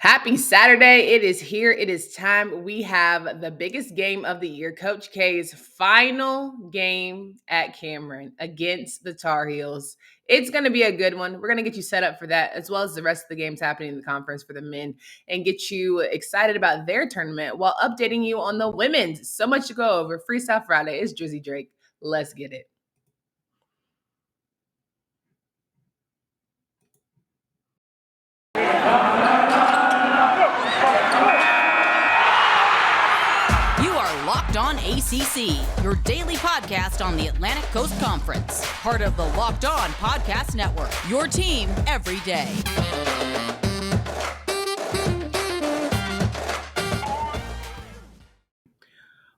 Happy Saturday. It is here. It is time. We have the biggest game of the year, Coach K's final game at Cameron against the Tar Heels. It's going to be a good one. We're going to get you set up for that, as well as the rest of the games happening in the conference for the men, and get you excited about their tournament while updating you on the women's. So much to go over. Freestyle Friday. It's Drizzy Drake. Let's get it. Locked On ACC, your daily podcast on the Atlantic Coast Conference. Part of the Locked On Podcast Network, your team every day.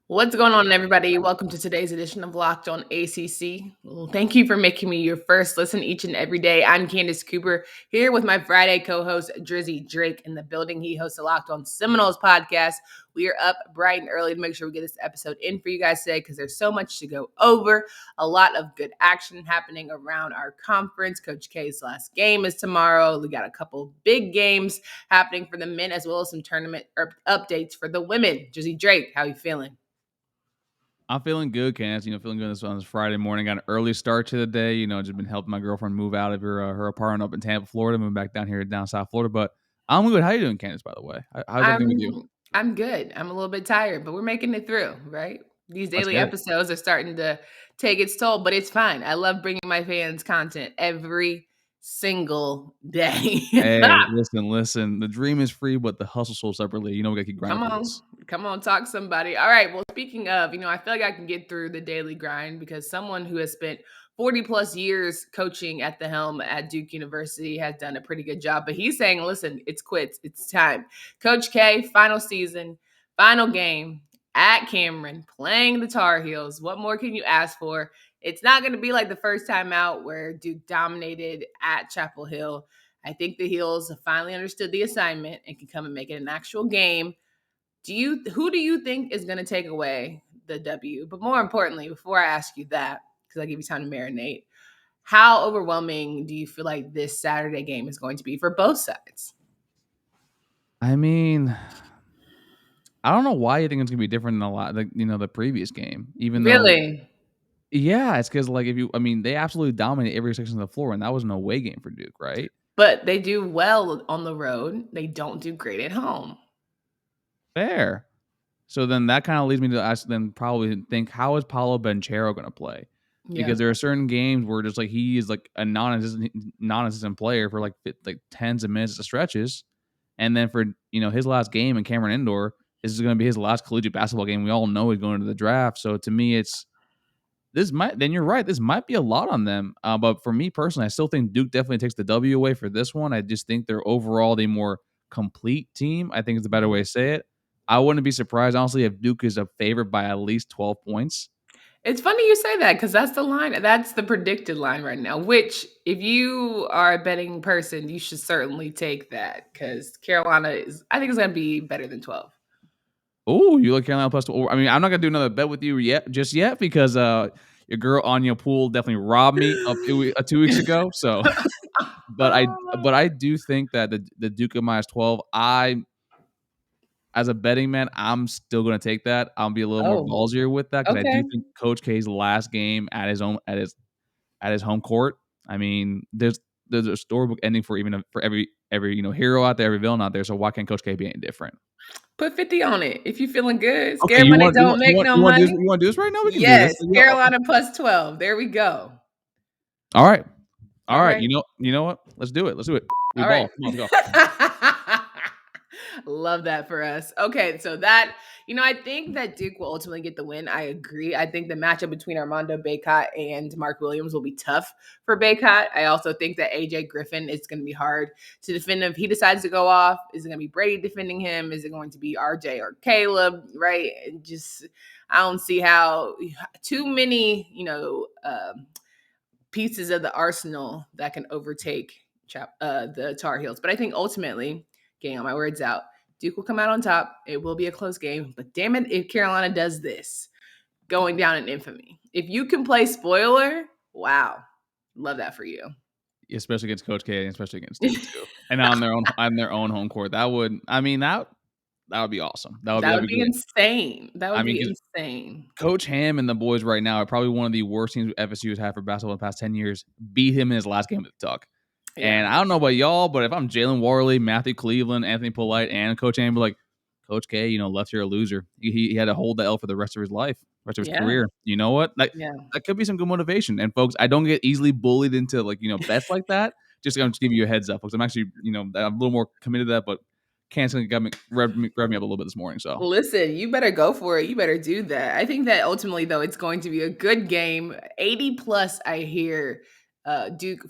What's going on, everybody? Welcome to today's edition of Locked On ACC. Thank you for making me your first listen each and every day. I'm Candace Cooper, here with my Friday co-host, Drizzy Drake, in the building. He hosts a Locked On Seminoles podcast. We are up bright and early to make sure we get this episode in for you guys today because there's so much to go over. A lot of good action happening around our conference. Coach K's last game is tomorrow. We got a couple big games happening for the men, as well as some tournament updates for the women. Drizzy Drake, how you feeling? I'm feeling good, Candace. Feeling good on this Friday morning. Got an early start to the day. Just been helping my girlfriend move out of her apartment up in Tampa, Florida, moving back down here down South Florida. But I'm good. How you doing, Candace, by the way? How's everything with you? I'm good. I'm a little bit tired, but we're making it through, right? These daily episodes are starting to take its toll, but it's fine. I love bringing my fans content every single day. Hey, listen. The dream is free, but the hustle sold separately. We got to keep grinding. Come on, talk somebody. All right. Well, speaking of, I feel like I can get through the daily grind because someone who has spent 40 plus years coaching at the helm at Duke University has done a pretty good job. But he's saying, listen, it's quits. It's time. Coach K, final season, final game at Cameron, playing the Tar Heels. What more can you ask for? It's not going to be like the first time out where Duke dominated at Chapel Hill. I think the Heels have finally understood the assignment and can come and make it an actual game. Who do you think is going to take away the W? But more importantly, before I ask you that, because I give you time to marinate, how overwhelming do you feel like this Saturday game is going to be for both sides? I mean, I don't know why you think it's going to be different than the previous game. Even really? Yeah, it's because they absolutely dominate every section of the floor, and that was an away game for Duke, right? But they do well on the road. They don't do great at home. Fair. So then that kind of leads me to probably think, how is Paolo Banchero going to play? Yeah. Because there are certain games where just he is a non-existent player for like tens of minutes of stretches, and then for his last game in Cameron Indoor, this is going to be his last collegiate basketball game. We all know he's going to the draft, so to me, then you're right. This might be a lot on them, but for me personally, I still think Duke definitely takes the W away for this one. I just think they're overall the more complete team. I think it's a better way to say it. I wouldn't be surprised, honestly, if Duke is a favorite by at least 12 points. It's funny you say that because that's the line. That's the predicted line right now, which if you are a betting person, you should certainly take that because Carolina I think it's going to be better than 12. Oh, you like Carolina plus 12? I mean, I'm not going to do another bet with you just yet because your girl RunYourPool definitely robbed me 2 weeks ago. So, but I do think that the Duke of minus 12, as a betting man, I'm still going to take that. I'll be a little more ballsier with that because I do think Coach K's last game at his home court. I mean, there's a storybook ending for every hero out there, every villain out there. So why can't Coach K be any different? Put 50 on it if you're feeling good. Scare money don't make no money. You want to do this right now? We can yes, do this. Carolina plus 12. There we go. All right. You know what? Let's do it. We All ball. Right. Come on, let's go. Love that for us. Okay, so that, I think that Duke will ultimately get the win. I agree. I think the matchup between Armando Bacot and Mark Williams will be tough for Bacot. I also think that AJ Griffin is going to be hard to defend him if he decides to go off. Is it going to be Brady defending him? Is it going to be RJ or Caleb? Right? And I don't see how too many, pieces of the arsenal that can overtake the Tar Heels. But I think ultimately, getting all my words out, Duke will come out on top. It will be a close game. But damn it, if Carolina does this, going down in infamy. If you can play spoiler, wow. Love that for you. especially against Coach K and especially against Duke too, and on their own home court. That would be awesome. That'd That would be be great. insane. That I would mean, be 'cause insane. Coach Ham and the boys right now are probably one of the worst teams FSU has had for basketball in the past 10 years. Beat him in his last game at the Tuck. Yeah. And I don't know about y'all, but if I'm Jalen Warley, Matthew Cleveland, Anthony Polite, and Coach Ham, like, Coach K, left here a loser. He had to hold the L for the rest of his life, rest of his Yeah. career. You know what? Like, Yeah. that could be some good motivation. And folks, I don't get easily bullied into bets like that. I'm just giving you a heads up, folks. I'm actually, I'm a little more committed to that, but Candace got me rev me up a little bit this morning. So Listen, you better go for it. You better do that. I think that ultimately, though, it's going to be a good game. 80 plus, I hear.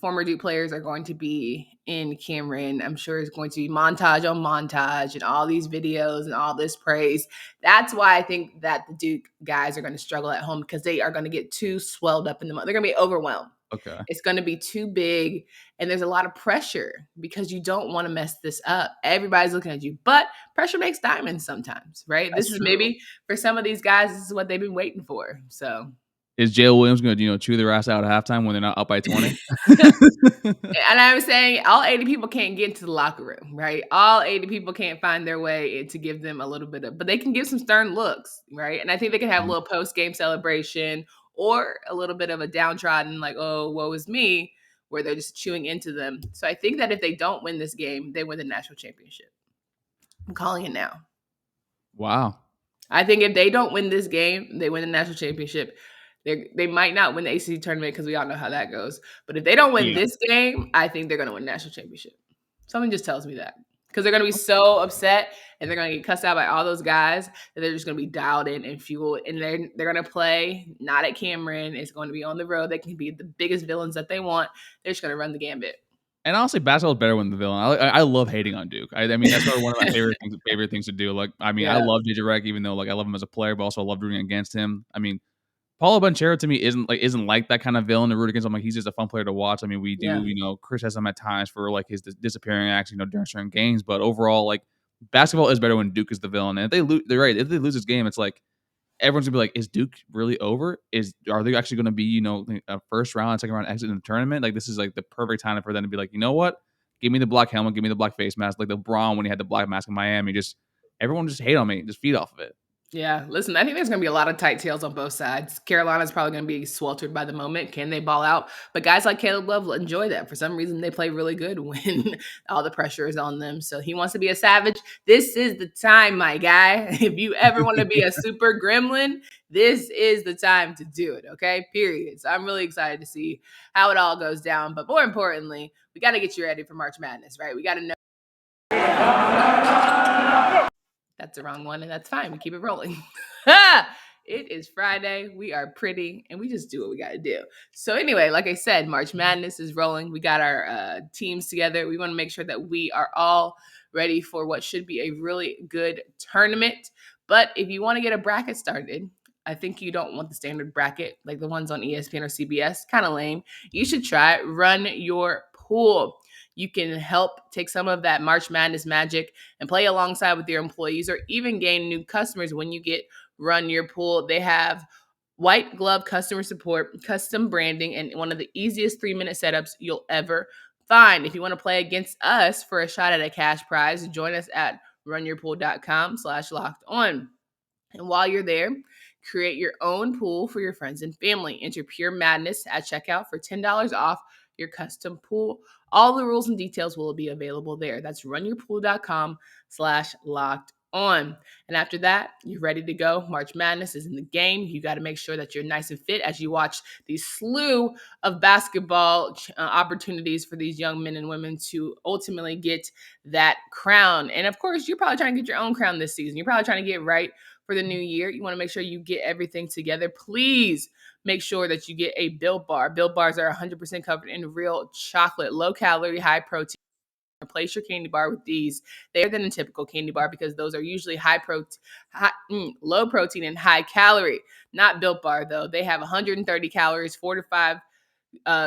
Former Duke players are going to be in Cameron. I'm sure it's going to be montage on montage and all these videos and all this praise. That's why I think that the Duke guys are going to struggle at home because they are going to get too swelled up in the moment. They're going to be overwhelmed. okay. It's going to be too big and there's a lot of pressure because you don't want to mess this up. Everybody's looking at you, but pressure makes diamonds sometimes, right? That's This is true. maybe for some of these guys, this is what they've been waiting for. So Is Jalen Williams going to chew their ass out at halftime when they're not up by 20? and I'm saying all 80 people can't get into the locker room, right? All 80 people can't find their way to give them a little bit of, but they can give some stern looks, right? And I think they can have a little post-game celebration or a little bit of a downtrodden, like, oh, woe is me, where they're just chewing into them. So I think that if they don't win this game, they win the national championship. I'm calling it now. Wow. I think if they don't win this game, they win the national championship. They might not win the ACC tournament because we all know how that goes. But if they don't win this game, I think they're going to win the national championship. Something just tells me that. Because they're going to be so upset and they're going to get cussed out by all those guys that they're just going to be dialed in and fueled. And they're going to play not at Cameron. It's going to be on the road. They can be the biggest villains that they want. They're just going to run the gambit. And honestly, basketball is better when the villain. I love hating on Duke. I mean, that's probably one of my favorite things to do. Like, I mean, I love Drizzy Drake, even though I love him as a player, but also I love rooting against him. I mean, Paulo Banchero to me isn't like that kind of villain to root against. I'm like, he's just a fun player to watch. I mean, we do, Chris has him at times for like his disappearing acts, during certain games. But overall, like, basketball is better when Duke is the villain. And if they lose, they're right. If they lose this game, it's like everyone's gonna be like, is Duke really over? Are they actually gonna be, a first round, second round exit in the tournament? Like, this is like the perfect time for them to be like, you know what? Give me the black helmet, give me the black face mask, like LeBron when he had the black mask in Miami. Everyone just hate on me, just feed off of it. Yeah, listen, I think there's going to be a lot of tight tails on both sides. Carolina's probably going to be sweltered by the moment. Can they ball out? But guys like Caleb Love enjoy that. For some reason, they play really good when all the pressure is on them. So he wants to be a savage. This is the time, my guy. If you ever want to be a super gremlin, this is the time to do it, okay? Period. So I'm really excited to see how it all goes down. But more importantly, we got to get you ready for March Madness, right? We got to know. That's the wrong one, and that's fine. We keep it rolling. It is Friday. We are pretty, and we just do what we got to do. So anyway, like I said, March Madness is rolling. We got our teams together. We want to make sure that we are all ready for what should be a really good tournament. But if you want to get a bracket started, I think you don't want the standard bracket like the ones on ESPN or CBS. Kind of lame. You should try Run Your Pool. You can help take some of that March Madness magic and play alongside with your employees or even gain new customers when you get Run Your Pool. They have white glove customer support, custom branding, and one of the easiest 3-minute setups you'll ever find. If you want to play against us for a shot at a cash prize, join us at runyourpool.com/locked-on. And while you're there, create your own pool for your friends and family. Enter Pure Madness at checkout for $10 off your custom pool. All the rules and details will be available there. That's runyourpool.com/locked-on. And after that, you're ready to go. March Madness is in the game. You got to make sure that you're nice and fit as you watch these slew of basketball opportunities for these young men and women to ultimately get that crown. And of course, you're probably trying to get your own crown this season. You're probably trying to get right for the new year. You want to make sure you get everything together. Please make sure that you get a Built Bar. Built Bars are 100% covered in real chocolate, low calorie, high protein. Replace your candy bar with these. They're than a typical candy bar because those are usually low protein and high calorie. Not Built Bar though. They have 130 calories, 4 to 5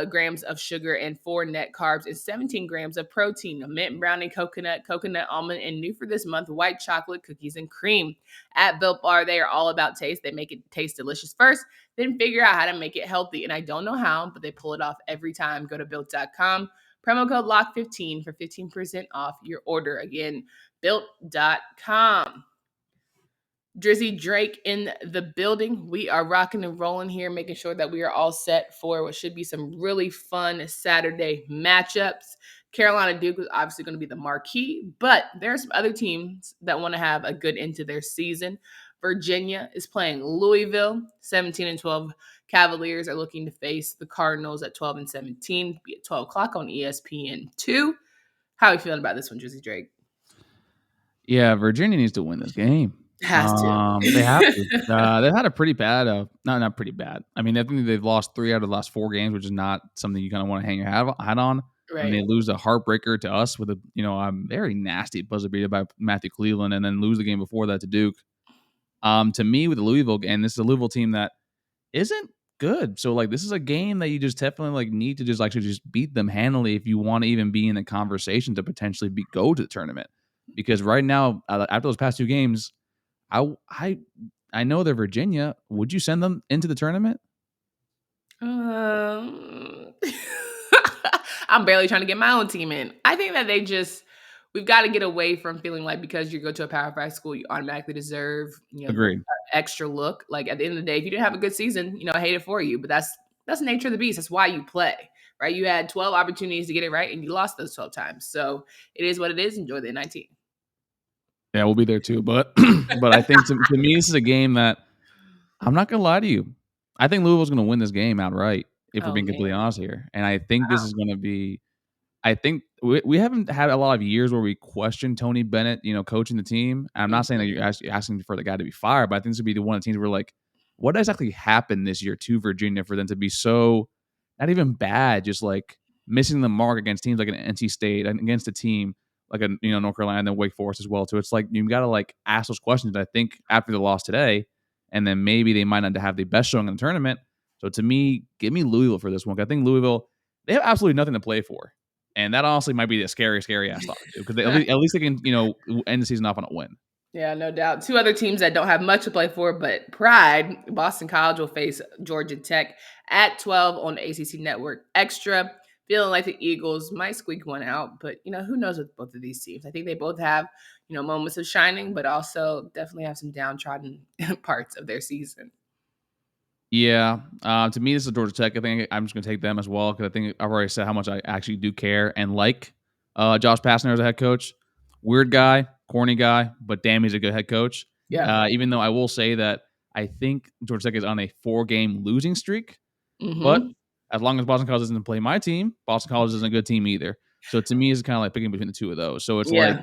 grams of sugar and 4 net carbs and 17 grams of protein. Mint brownie, coconut, coconut almond, and new for this month, white chocolate cookies and cream. At Built Bar, they are all about taste. They make it taste delicious first, then figure out how to make it healthy. And I don't know how, but they pull it off every time. Go to built.com. Promo code LOCK15 for 15% off your order. Again, built.com. Drizzy Drake in the building. We are rocking and rolling here, making sure that we are all set for what should be some really fun Saturday matchups. Carolina Duke is obviously going to be the marquee, but there are some other teams that want to have a good end to their season. Virginia is playing Louisville. 17-12 Cavaliers are looking to face the Cardinals at 12-17. Be at 12 o'clock on ESPN2. How are you feeling about this one, Drizzy Drake? Yeah, Virginia needs to win this game. Has to. They have to. They've had a pretty bad, not pretty bad. I mean, I think they've lost 3 out of the last 4 games, which is not something you kind of want to hang your hat on. Right. And they lose a heartbreaker to us with a very nasty buzzer beater by Matthew Cleveland, and then lose the game before that to Duke. To me, with the Louisville, and this is a Louisville team that isn't good. So like, this is a game that you just definitely like need to just actually just beat them handily if you want to even be in the conversation to potentially go to the tournament. Because right now, after those past 2 games, I know they're Virginia. Would you send them into the tournament? I'm barely trying to get my own team in. I think that we've got to get away from feeling like because you go to a Power 5 school, you automatically deserve, Agreed. An extra look. Like at the end of the day, if you didn't have a good season, I hate it for you. But that's the nature of the beast. That's why you play, right? You had 12 opportunities to get it right, and you lost those 12 times. So it is what it is. Enjoy the 19. Yeah, we'll be there too. But I think to me, this is a game that I'm not gonna lie to you. I think Louisville's gonna win this game outright. If we're being completely honest here, and I think this is gonna be. I think we haven't had a lot of years where we question Tony Bennett, coaching the team. And I'm not saying that you're asking for the guy to be fired, but I think this would be the one of the teams where like, what exactly happened this year to Virginia for them to be so not even bad, just like missing the mark against teams like an NC State and against a team like a North Carolina and then Wake Forest as well. So it's like you got to like ask those questions. I think after the loss today, and then maybe they might not have the best showing in the tournament. So to me, give me Louisville for this one. I think Louisville, they have absolutely nothing to play for. And that honestly might be the scary ass thought to do because at least they can, end the season off on a win. Yeah, no doubt. 2 other teams that don't have much to play for, but pride. Boston College will face Georgia Tech at 12 on the ACC Network Extra. Feeling like the Eagles might squeak one out, but who knows with both of these teams? I think they both have moments of shining, but also definitely have some downtrodden parts of their season. Yeah, to me, this is Georgia Tech. I think I'm just going to take them as well because I think I've already said how much I actually do care and like Josh Pastner as a head coach. Weird guy, corny guy, but damn, he's a good head coach. Yeah. Even though I will say that I think Georgia Tech is on a 4-game losing streak, Mm-hmm. but as long as Boston College doesn't play my team, Boston College isn't a good team either. So to me, it's kind of like picking between the 2 of those. So it's like,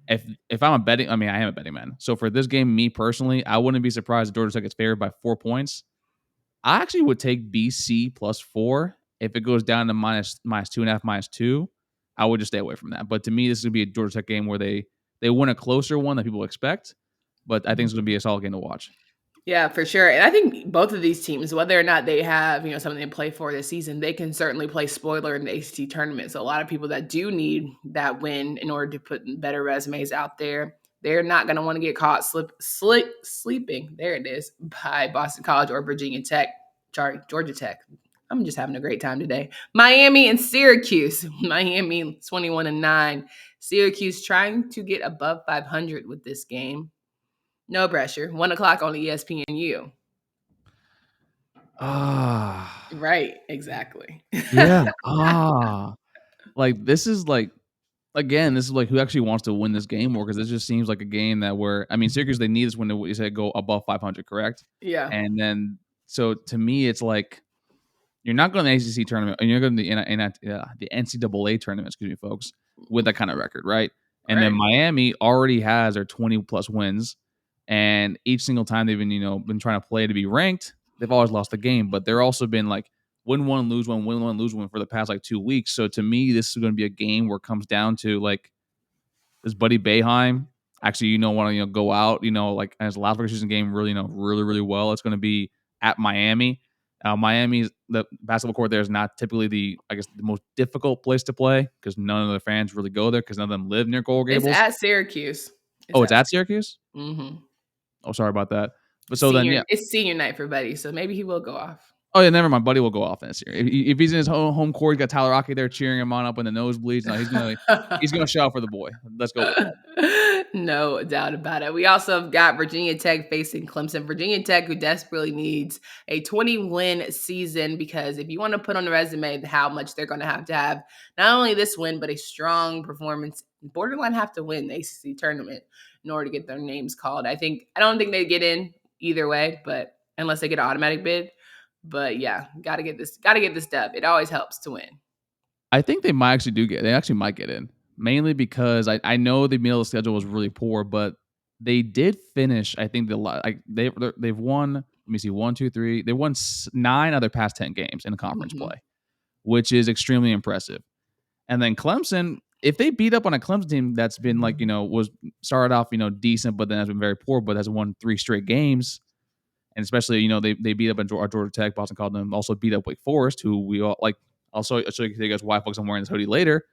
if I'm I am a betting man. So for this game, me personally, I wouldn't be surprised if Georgia Tech gets favored by 4 points. I actually would take BC +4. If it goes down to minus 2.5, -2, I would just stay away from that. But to me, this is going to be a Georgia Tech game where they win a closer one than people expect. But I think it's going to be a solid game to watch. Yeah, for sure. And I think both of these teams, whether or not they have, something to play for this season, they can certainly play spoiler in the ACC tournament. So a lot of people that do need that win in order to put better resumes out there, they're not going to want to get caught sleeping. There it is, by Boston College or Virginia Tech. Sorry, Georgia Tech. I'm just having a great time today. Miami and Syracuse. Miami 21-9. Syracuse trying to get above 500 with this game. No pressure. 1 o'clock on ESPNU. Right. Exactly. Yeah. Like this is like, again, this is like who actually wants to win this game more because this just seems like a game that Syracuse, they need this win to go above 500, correct? Yeah. And then, so to me, it's like, you're not going to the ACC tournament, and you're going to the NCAA tournament, excuse me, folks, with that kind of record, right? And then Miami already has their 20+ wins, and each single time they've been trying to play to be ranked, they've always lost the game. But they're also been like win one, lose one, win one, lose one for the past like 2 weeks. So to me, this is going to be a game where it comes down to like, does Buddy Boeheim actually want to go out like as last regular season game really really well? It's going to be at Miami. Miami's the basketball court there is not typically the most difficult place to play because none of the fans really go there because none of them live near Coral It's Gables. at Syracuse. Oh, it's at Syracuse? Mm-hmm. Oh, sorry about that. But so then, yeah. It's senior night for Buddy, so maybe he will go off. Oh, yeah, never mind. Buddy will go off this year. If he's in his home court, he's got Tyler Rocky there cheering him on up in the nosebleeds. No, he's gonna shout for the boy. Let's go with that. No doubt about it. We also have got Virginia Tech facing Clemson. Virginia Tech, who desperately needs a 20-win season, because if you want to put on the resume how much they're going to have not only this win, but a strong performance, borderline have to win the ACC tournament in order to get their names called. I don't think they get in either way, but unless they get an automatic bid. But yeah, gotta get this dub. It always helps to win. I think they might get in. Mainly because I know the middle of the schedule was really poor, but they did finish. I think they've won. Let me see, 1, 2, 3. They won 9 of their past 10 games in conference play, which is extremely impressive. And then Clemson, if they beat up on a Clemson team that's been was started off decent, but then has been very poor, but has won 3 straight games, and especially they beat up on Georgia Tech, Boston College, and also beat up Wake Forest, who we all like. I'll show you guys why folks I'm wearing this hoodie later.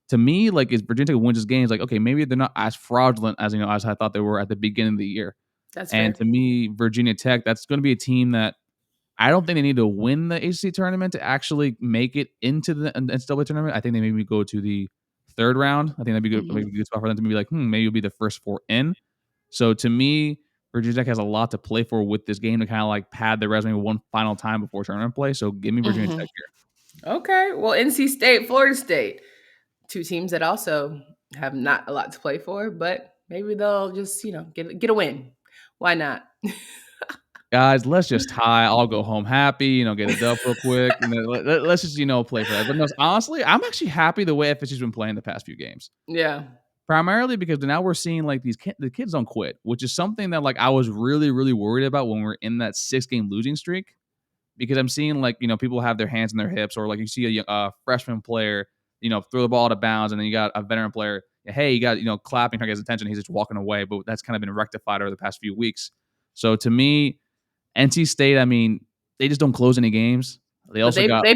To me, if Virginia Tech wins this game, okay, maybe they're not as fraudulent as as I thought they were at the beginning of the year. That's and fair. To me, Virginia Tech, that's going to be a team that I don't think they need to win the ACC tournament to actually make it into the NCAA tournament. I think they maybe go to the 3rd round. I think that'd be good. Maybe a good spot for them to be like, maybe it'll be the first 4 in. So to me, Virginia Tech has a lot to play for with this game to kind of pad their resume one final time before tournament play. So give me Virginia Tech here. Okay. Well, NC State, Florida State, 2 teams that also have not a lot to play for, but maybe they'll just, get a win. Why not? Guys, let's just tie. I'll go home happy, get a dub real quick. And let's just, play for that. But no, honestly, I'm actually happy the way FSU's been playing the past few games. Yeah. Primarily because now we're seeing the kids don't quit, which is something that I was really, really worried about when we're in that 6-game losing streak. Because I'm seeing people have their hands in their hips, or you see a freshman player, throw the ball out of bounds, and then you got a veteran player, hey, you got clapping, trying to get his attention, he's just walking away. But that's kind of been rectified over the past few weeks. So to me, NC State, they just don't close any games. They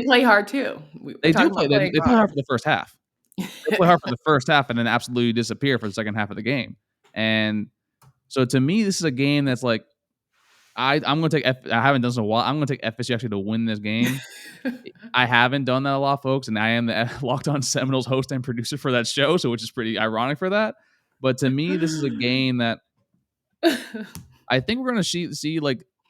play hard too. They do play. They play hard for the first half. They play hard for the first half and then absolutely disappear for the second half of the game. And so to me, this is a game that's I'm going to take I haven't done this in a while. I'm going to take FSU actually to win this game. I haven't done that a lot, folks, and I am the Locked On Seminoles host and producer for that show, so which is pretty ironic for that. But to me, this is a game that I think we're going to see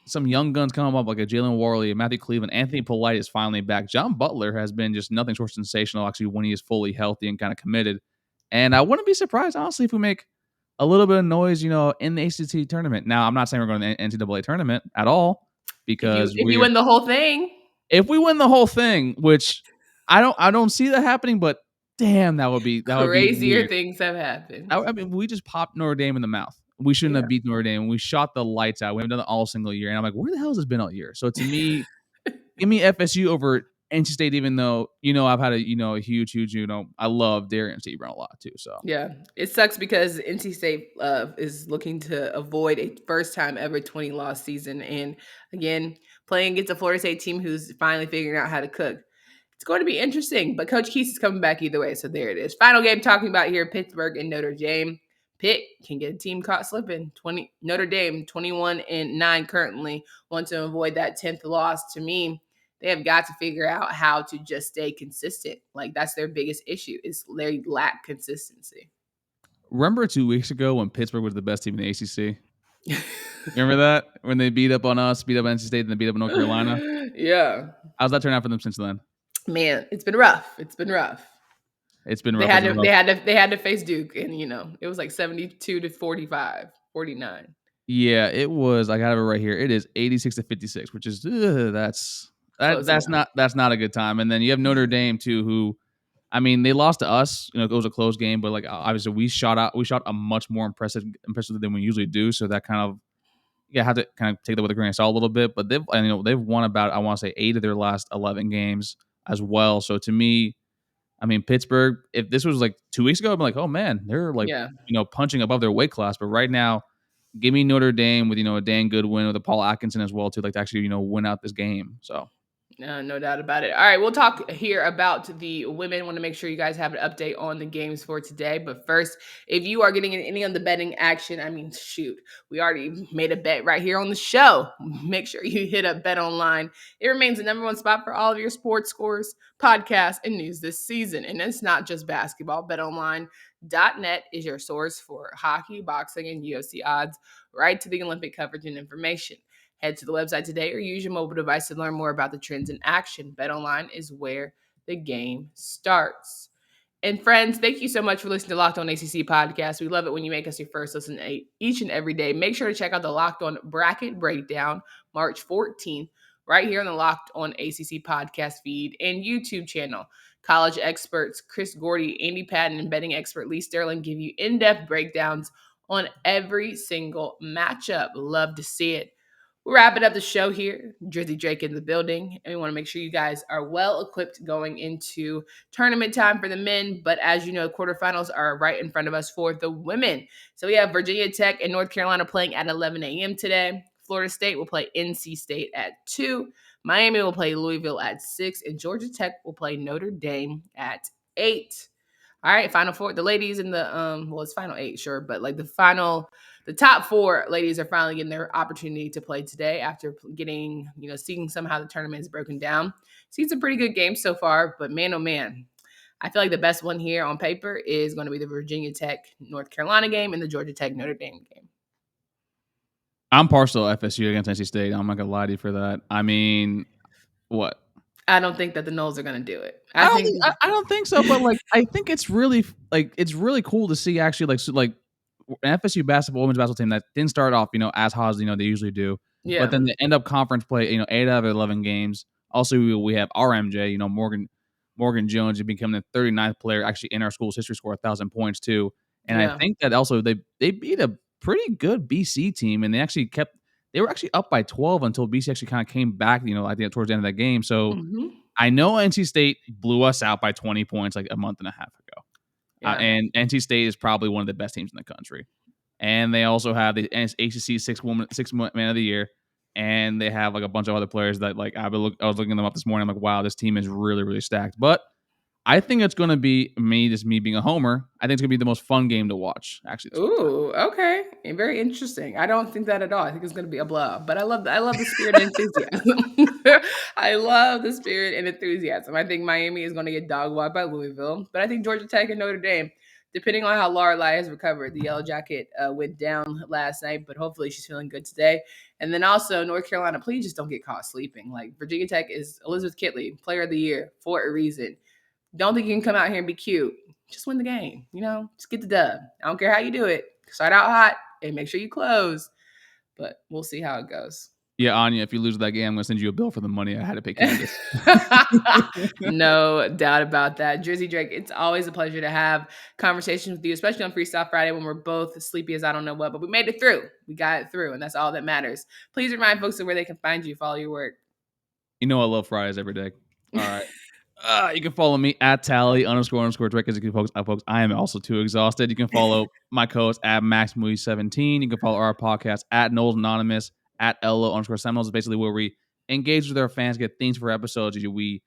some young guns come up, like a Jalen Warley, a Matthew Cleveland. Anthony Polite is finally back. John Butler has been just nothing short of sensational, actually, when he is fully healthy and kind of committed. And I wouldn't be surprised, honestly, if we make a little bit of noise, in the ACC tournament. Now, I'm not saying we're going to the NCAA tournament at all, because if you win the whole thing. If we win the whole thing, which I don't see that happening, but damn, that would be crazier things have happened. We just popped Notre Dame in the mouth. We shouldn't have beat Notre Dame. We shot the lights out. We haven't done it all single year. And I'm like, where the hell has this been all year? So to me, give me FSU over NC State, even though, I've had a huge, I love Darian Seaburn a lot too. So yeah, it sucks because NC State is looking to avoid a first time ever 20-loss season. And again, playing against a Florida State team who's finally figuring out how to cook. It's going to be interesting, but Coach Keese is coming back either way. So there it is. Final game talking about here, Pittsburgh and Notre Dame. Pitt can get a team caught slipping. Notre Dame 21-9 currently, want to avoid that 10th loss. To me, they have got to figure out how to just stay consistent. That's their biggest issue, is they lack consistency. Remember 2 weeks ago when Pittsburgh was the best team in the ACC? Remember that? When they beat up on us, beat up NC State, and then beat up North Carolina? Yeah. How's that turned out for them since then? Man, it's been rough. It's been rough. They had to face Duke, and it was 72-45, 49. Yeah, it was. I got it right here. It is 86-56, which is that's not a good time. And then you have Notre Dame too, who, they lost to us. It was a close game, but obviously we shot a much more impressive than we usually do. So that kind of, have to kind of take that with a grain of salt a little bit. But they've won about, I want to say, 8 of their last 11 games as well. So to me, Pittsburgh, if this was 2 weeks ago, I'd be like, oh man, they're punching above their weight class. But right now, give me Notre Dame with, a Dan Goodwin with a Paul Atkinson as well to like to actually, win out this game. So No doubt about it. All right, we'll talk here about the women. Want to make sure you guys have an update on the games for today. But first, if you are getting in any of the betting action, I mean, shoot, we already made a bet right here on the show. Make sure you hit up BetOnline. It remains the number one spot for all of your sports scores, podcasts, and news this season. And it's not just basketball. BetOnline.net is your source for hockey, boxing, and UFC odds, right to the Olympic coverage and information. Head to the website today or use your mobile device to learn more about the trends in action. BetOnline is where the game starts. And friends, thank you so much for listening to Locked On ACC podcast. We love it when you make us your first listen each and every day. Make sure to check out the Locked On Bracket Breakdown March 14th right here on the Locked On ACC podcast feed and YouTube channel. College experts Chris Gordy, Andy Patton, and betting expert Lee Sterling give you in-depth breakdowns on every single matchup. Love to see it. We're wrapping up the show here. Drizzy Drake in the building. And we want to make sure you guys are well equipped going into tournament time for the men. But as you know, quarterfinals are right in front of us for the women. So we have Virginia Tech and North Carolina playing at 11 a.m. today. Florida State will play NC State at 2. Miami will play Louisville at 6. And Georgia Tech will play Notre Dame at 8. All right, Final Four. The ladies in the it's Final 8, sure, but like the top 4 ladies are finally getting their opportunity to play today after getting, seeing somehow the tournament is broken down. Seen some pretty good games so far, but man, oh man, I feel like the best one here on paper is going to be the Virginia Tech North Carolina game and the Georgia Tech Notre Dame game. I'm partial to FSU against NC State. I'm not gonna lie to you for that. I mean, what? I don't think that the Knowles are going to do it. I don't think so, but like I think it's really cool to see actually like an FSU women's basketball team that didn't start off as hot as they usually do, Yeah. but then they end up conference play 8 out of 11 games. Also, we have our MJ, Morgan Jones, who became the 39th player actually in our school's history, score 1,000 points too. And I think that also they beat a pretty good BC team, and they were actually up by 12 until BC actually kind of came back, I think towards the end of that game. So I know NC State blew us out by 20 points like a month and a half ago. Yeah. And NC State is probably one of the best teams in the country. And they also have the ACC six man of the year. And they have like a bunch of other players that like I was looking them up this morning. I'm like, wow, this team is really, really stacked. But I think it's going to be me being a homer. I think it's going to be the most fun game to watch, actually. Ooh, okay. And very interesting. I don't think that at all. I think it's going to be a blowout. But I love the spirit and enthusiasm. I love the spirit and enthusiasm. I think Miami is going to get dog walked by Louisville. But I think Georgia Tech and Notre Dame, depending on how Lorelai has recovered, the Yellow Jacket went down last night, but hopefully she's feeling good today. And then also North Carolina, please just don't get caught sleeping. Like Virginia Tech is Elizabeth Kitley, Player of the Year for a reason. Don't think you can come out here and be cute. Just win the game. Just get the dub. I don't care how you do it. Start out hot and make sure you close. But we'll see how it goes. Yeah, Anya, if you lose that game, I'm going to send you a bill for the money I had to pay Candace. No doubt about that. Drizzy Drake, it's always a pleasure to have conversations with you, especially on Freestyle Friday when we're both sleepy as I don't know what, but we made it through. We got it through, and that's all that matters. Please remind folks of where they can find you, follow your work. I love Fridays every day. All right. You can follow me at Tally__Drake. As you can, folks, I am also too exhausted. You can follow my co-host at MaxMovie17. You can follow our podcast at Knowles Anonymous, at Elo_Seminoles. Is basically where we engage with our fans, get themes for episodes. We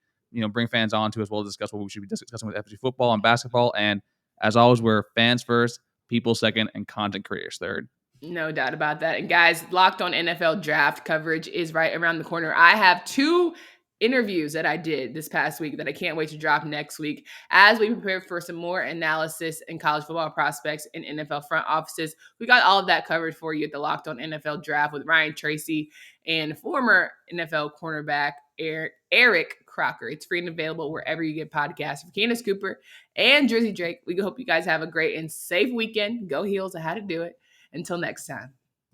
bring fans on to as well as discuss what we should be discussing with FSU football and basketball. And as always, we're fans first, people second, and content creators third. No doubt about that. And guys, Locked On NFL draft coverage is right around the corner. I have 2 interviews that I did this past week that I can't wait to drop next week as we prepare for some more analysis in college football prospects and NFL front offices. We got all of that covered for you at the Locked On NFL Draft with Ryan Tracy and former NFL cornerback Eric Crocker. It's free and available wherever you get podcasts from Candace Cooper and Drizzy Drake. We hope you guys have a great and safe weekend. Go Heels, I had to do it. Until next time.